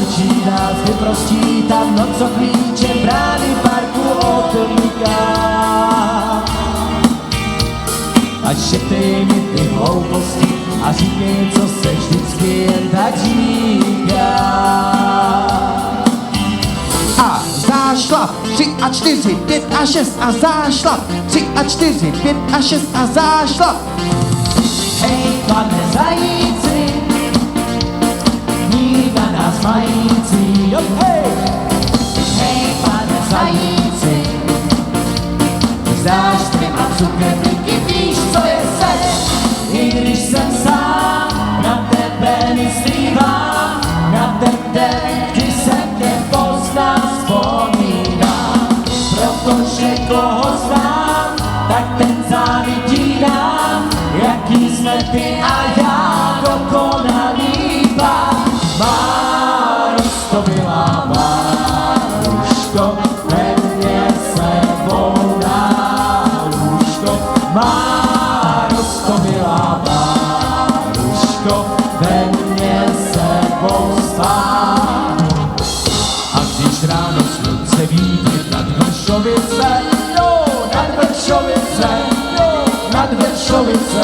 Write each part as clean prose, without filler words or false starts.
učí nás vyprostí tam noc, co klíčem brány parku otmíká. Ať šeptej mi ty hlouposti a říkej, co se vždycky jen tak říká. A zášlap, 3 a 4, 5 a 6 a zášlap, 3 a 4, 5 a 6 a zášlap. Hej, pane zajíci, mít na nás mající, jo, hej! Hej, pane zajíci, zdáš třema cukrblíky, víš, co je sex, i když jsem sám, na tebe myslívám, na ten den, kdy jsem tě poznal, vzpomínám, protože koho znám, tak ten závidí nám, jaký jsme ty a já dokonalý pán. Máruš to byla Máruško, ve mně sebou náruško. Máruš to byla Máruško, ve mně sebou spát. A když ráno slunce vítr nad Vršovice, jo, nad Vršovice, jo, nad Vršovice.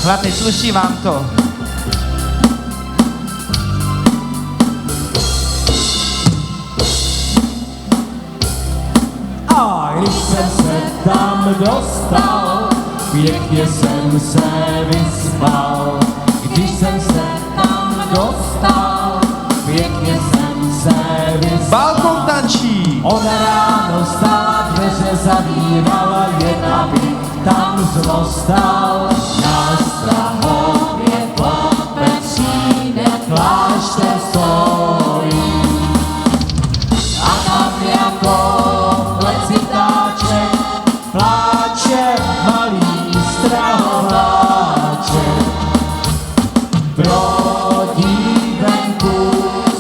Chlapi, sluší vám to. A když jsem se tam dostal, pěkně jsem se vyspal. Když jsem se tam dostal, pěkně jsem se vyspal. Balkon tančí. Ona ráno stala, dveře zavírala, jen aby tam zlostal. Na Strahově pod Petřínem klášter stojí. A tam jako flecitáček pláče malý strahováček. Pro dívenku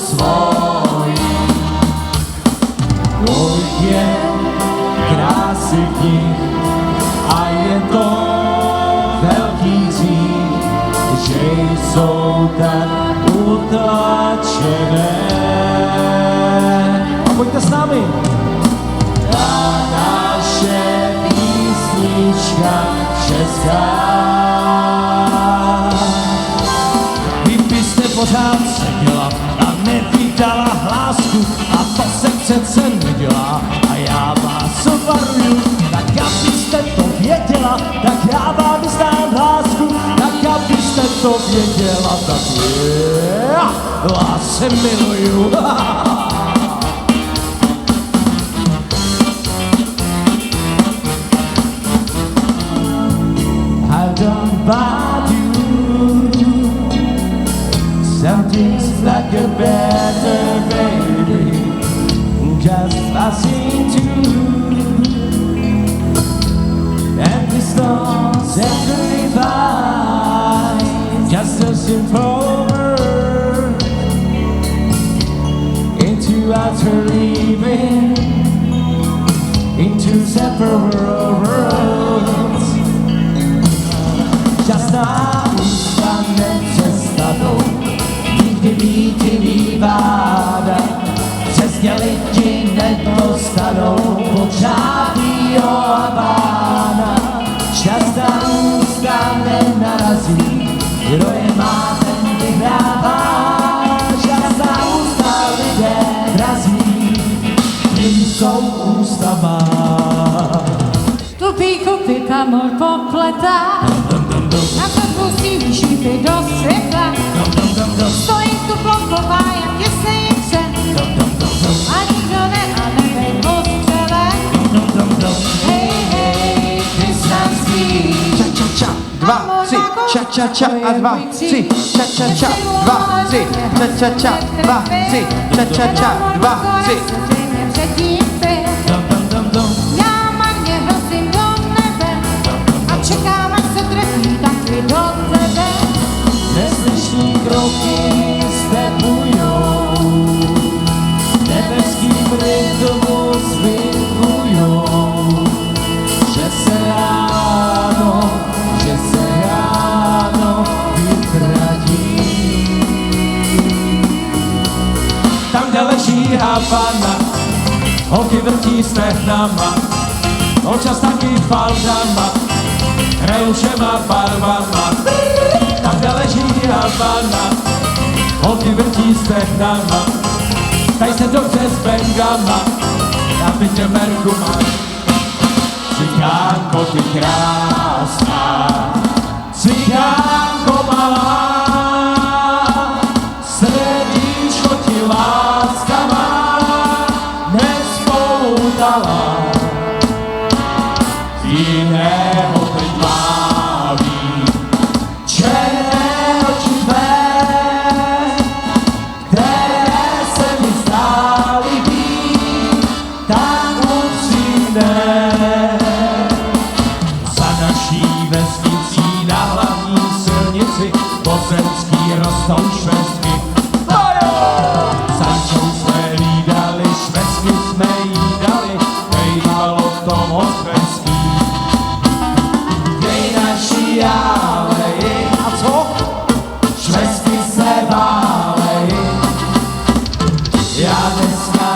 svojí. Kolik je krásy v nich a je to velký hřích, že jsou tak utlačené. A pojďte s námi. A naše písnička česká. Kdybyste pořád seděla a nevydala hlásku, a to se přece nedělá, a já vás varuju, tak abyste to věděla, tak já vám vyznám lásku, tak abyste to věděla, tak vás se miluju. I've done bad you. Something's like a better baby, just passing through. And the stars and the divine, just a simple word into utter leaving, into separate worlds. Just now stanę przez tobą, nigdy mi ty výváda, přesně lidi nedostanou pořádný Orbána. Šťastná ústa nenarazí, kdo je má, ten vyhrává. Šťastná ústa lidé razí, jim jsou ústa má. Tupý kupy kamor popletá, a to pustí šípy do světla. Stojím tu plochlová, jak je se jimce, a nikdo nemá nebej postřele. Hej, hej, krystánský, Ča, ča, ča, 2, 3, ča, ča, ča a 2, 3, ča, ča, ča, 2, 3, ča, ča, ča, 2, 3, ča, ča, ča, 2, 3. Dum, dum, dum, dum. Já marně hrozím do nebe a čekám, až se trefí taky do tebe. Neslyšný kroky stepujou, nebeským rytmu zvykujou, že se ráno vytratí. Tam, kde leží Havana, holky vrtí stehnama, občas taky faldama, hrajou všema barvama. Tam, kde leží Havana, holky vrtí stehnama, tady se dobře s bengama, na bytě merku máš. Cikánko, ty krásná, cikánko malá, srdíčko ti láska má nespoutala. Jiného teď tmáví, černé oči tvé, které se mi zdály být tak upřímné. Za naší vesnicí na hlavní silnici pozemský rostou švestky. Sančou jsme lídali, švestky jsme jídali, bejvalo to moc hezký. Dej naší aleji, a co? Švestky se válejí. Já dneska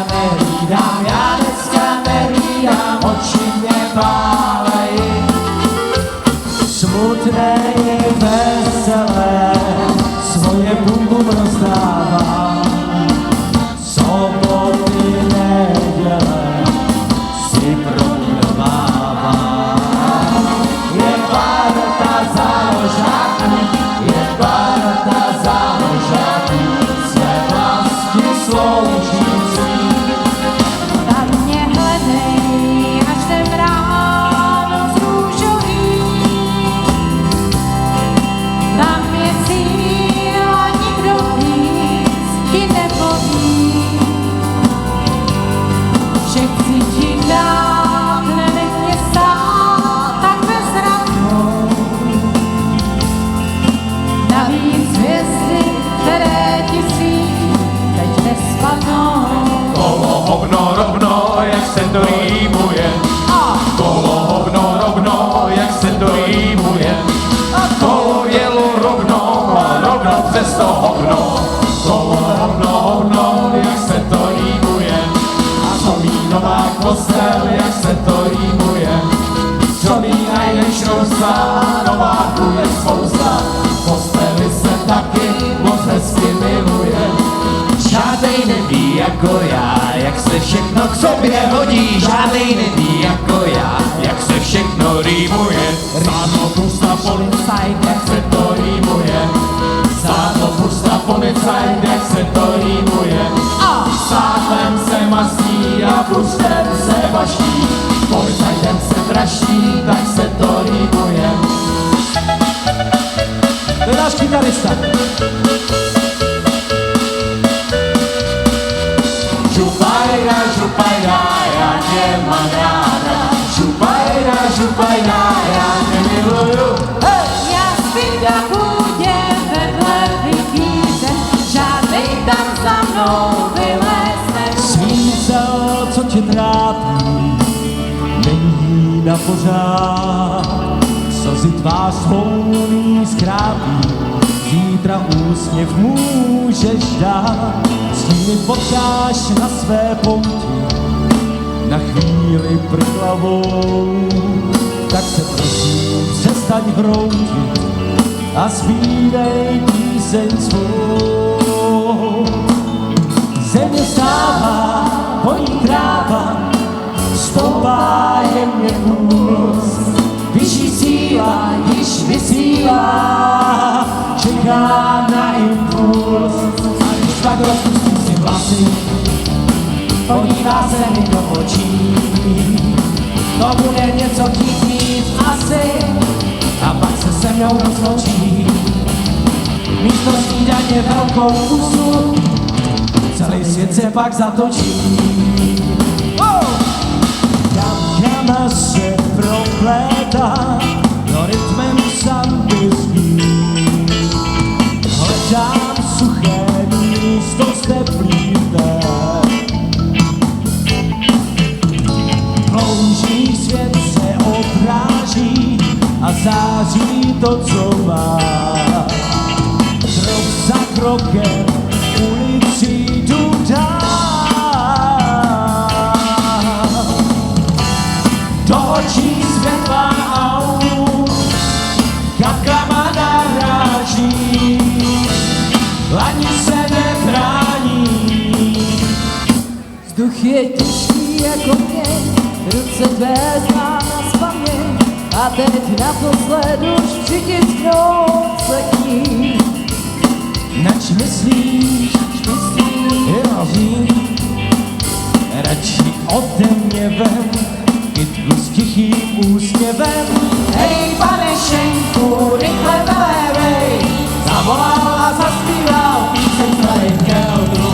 nehlídám, oči mě válejí. Smutné je veselé, svoje bum rozdávám. Soboty, neděle si prodávám. Je parta záložáků, své vlasti sloužící. Tam mě hledej, až jdem ráno z růžový. Tam je cíl a nikdo víc ti nepoví, že chci ti dát, nenech mě stát tak bezradnou. Navíc hvězdy, které ti svítí, teď nespadnou. Kolo hovno rovno, jak se to rýmuje. Kolo hovno rovno, jak se to rýmuje. Kolo jelo rovno a rovno přes to hovno. Kolo hovno, jak se to rýmuje. A co vínová kostel, jak se to rýmuje. Co ví najdeš rosa, nováků je spousta. Kostely se taky moc hezky miluje. Žádnej neví jako já, jak se všechno k sobě hodí. Žádnej neví jako já, jak se všechno rýmuje. Sáno pusta policajt, jak se to rýmuje. Sáno pusta policajt, jak se to rýmuje. Sádlem se mastí a pustem se vaští. Policajtem se draží, tak se to rýmuje. To je náš kytarista. Župajra, já tě mám ráda. Župajra, já tě miluju. Já spím na půdě vedle vikýře, žádnej tam za mnou vylez nebude. Svízel, co tě trápí, není na pořád. Slzy tvář svou skrápí, zítra úsměv můžeš dát. S tím mi potkáš na své pouti, na chvíli prklavou. Tak se prosím přestaň hroutit a zpívej píseň svou. Země stává, honí tráva, stoupá jemně puls. Vyšší síla již vysílá, čeká na impuls. A když tak rozpustím si vlasy, podívá se mi do očí. To bude něco chtít mít asi, a pak se se mnou rozloučí. místo snídaně velkou pusu, celý svět se pak zatočí. Kam se proplétá, no rytmem samby zní. Hledám suché místo s teplým dnem. Plouží svět se odráží a září to, co má. Krok za krokem ulicí jdu dál. Do očí světla aut, kapkama naráží, ani se nebrání. Vzduch je těžký jako měď, ruce tvé znám nazpaměť a teď naposled už přitisknout se k ní. Nač myslíš, jo vím, radši ode mě ven, kytku s tichým úsměvem. Hej, pane Šenku, rychle nalévej, zavolal a zaspíval píseň starých keldrů.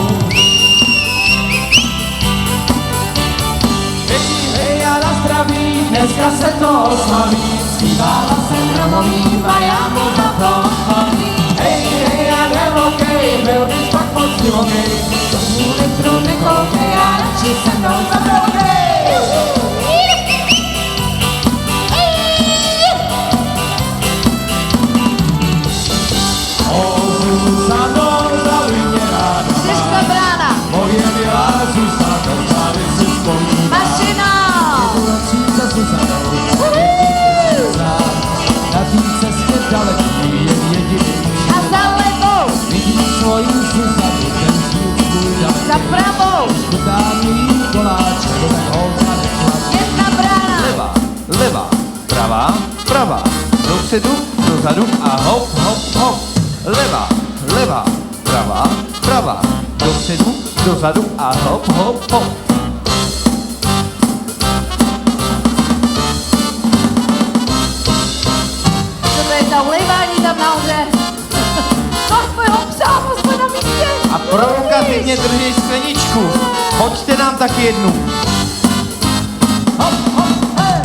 Hej, a na zdraví, dneska se to oslaví, zpívala jsem hromovým a já mu za to chodím. Hej, a nelokej, byl bys pak moc divokej, to svůj litru nekoukej a radši se mnou zabroukej. Moje milá Zuzano, tady si vzpomínám. Mašina! Jednací za Zuzanou, na té cestě daleký je jediný. A za levou! Vidím svoji Zuzanu, ten zvuk můj daleký. Za pravou! Škutám její koláče, do mého zanechat. Jedna brána! Levá, levá, pravá, pravá. Dopředu, dozadu a hop, hop, hop. Levá, levá, pravá, pravá. Dopředu, dozadu a hop, hop, hop. Co to je za ulejvání tam nahoře? Aspoň obsám, aspoň na místě! A provokativně drží skleničku. Hoďte nám taky jednu. Hop, hop, hej!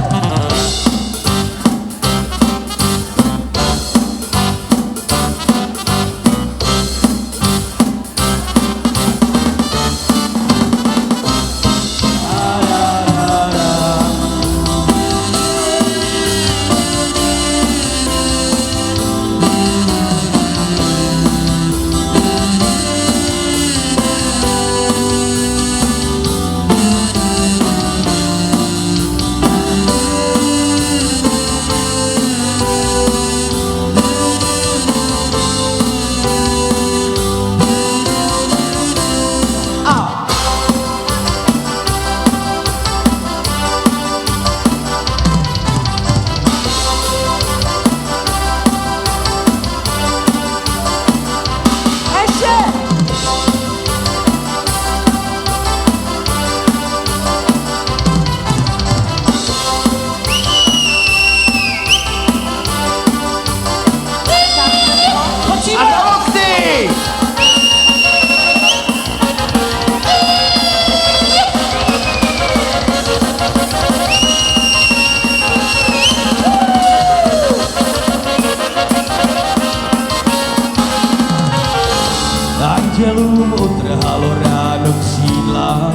Andělům utrhalo ráno křídla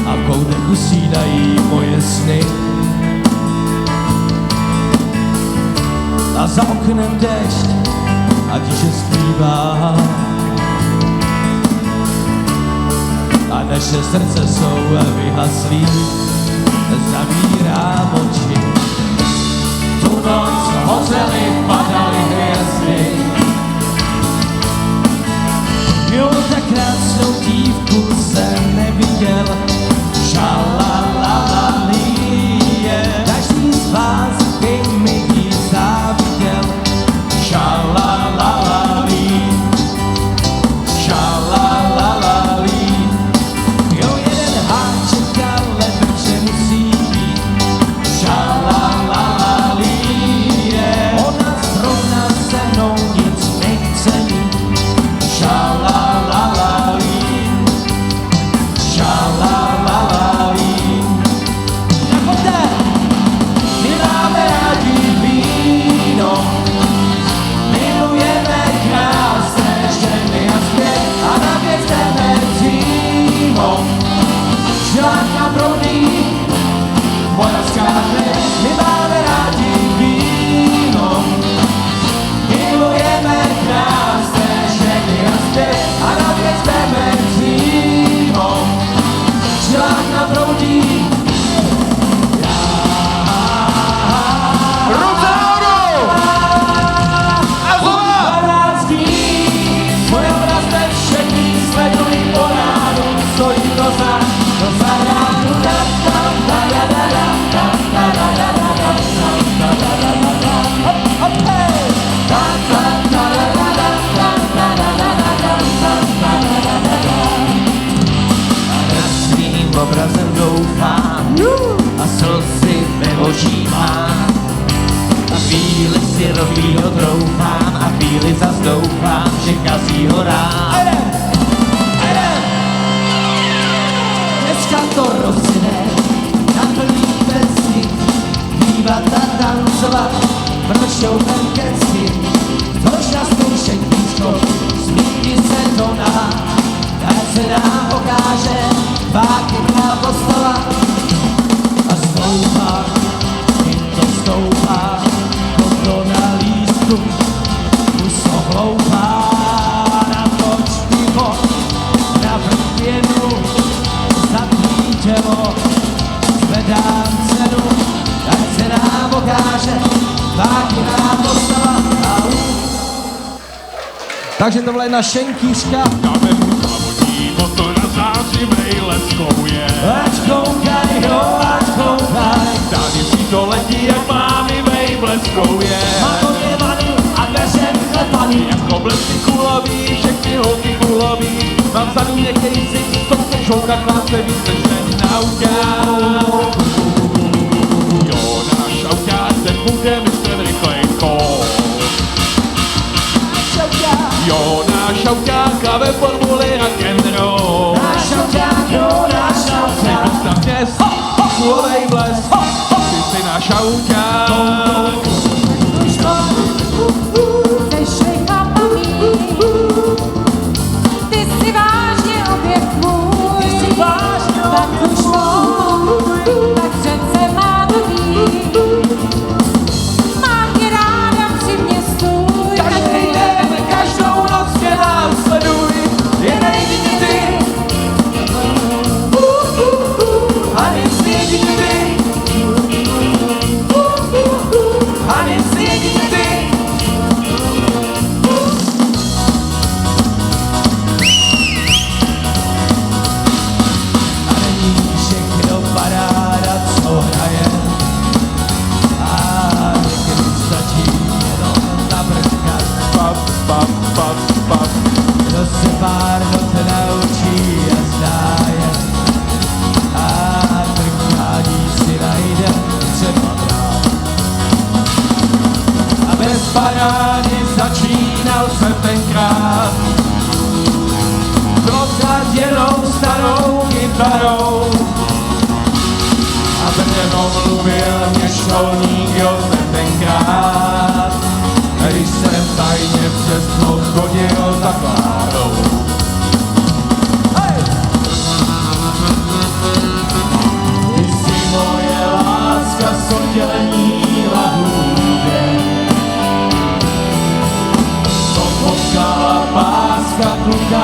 a v koutech usínají moje sny. A za oknem déšť a tiše zpívá a naše srdce jsou vyhaslí. Zavírám oči, tu noc hořely, padaly hvězdy. Jo, tak krásnou dívku jsem neviděl, šalalalali je. Každý z vás by mi ji záviděl, šalalalali, šalalalali. Jo, jeden háček, ale vše musí být, šalalalali je. troufám a chvíli zas doufám, že kazí ho rád. Dneska to rozjede na plný peci, dívat a tancovat, vršou ten keci, tož na stůl šentíčko, smíti se to na, tak se nám ukáže, vákyvná postava. A stoupá, i to stoupá, to na lístku, už so hloupá, na to čpivo, na vrpěnu, zadní tělo, zvedám cenu, tak se nám ukáže, vákyvná postava. Takže tohle je na šenkýřka. Dáme mu závodní motor na zářivej leskou je. Ať koukaj, jo, ať koukaj. Tady si to letí, jak mávivej bleskou je. Mato je vany a dveře vyklepaný. Jako blesky kulový, všechny holky kulový. Mám vzadu měkkej si, to se žouka kláce víc než ten auták. Jo, náš auták, ten bude mistr rychlejko. Jo, náš auták a ve formuli rock'n'roll. Náš auták, jo, náš auták. Představně kulovej blesk, ty jsi náš auták. Sešli chlapami, ty jsi vážně objekt můj, tak už můj, tak přece má to být. Mám tě ráda, při mě stůj, Každý den, každou noc tě následuj, jen jedině ty. A nic jedině ty. A nic jedině ty. A není všechno paráda, co hraje. A někdy stačí jenom nabrkat. Pap, pap, pap, pap. Kdo se pár not naučí a zná je. A trkání si najde třeba brát. A bez parády začínal jsem tenkrát. Prosaděnou starou kytarou. A brno mluvil mě školník Josef tenkrát. Když jsem tajně přes noc chodil za Klárou. Ty jsi moje láska s oddělení lahůdek. To potkala páska kluka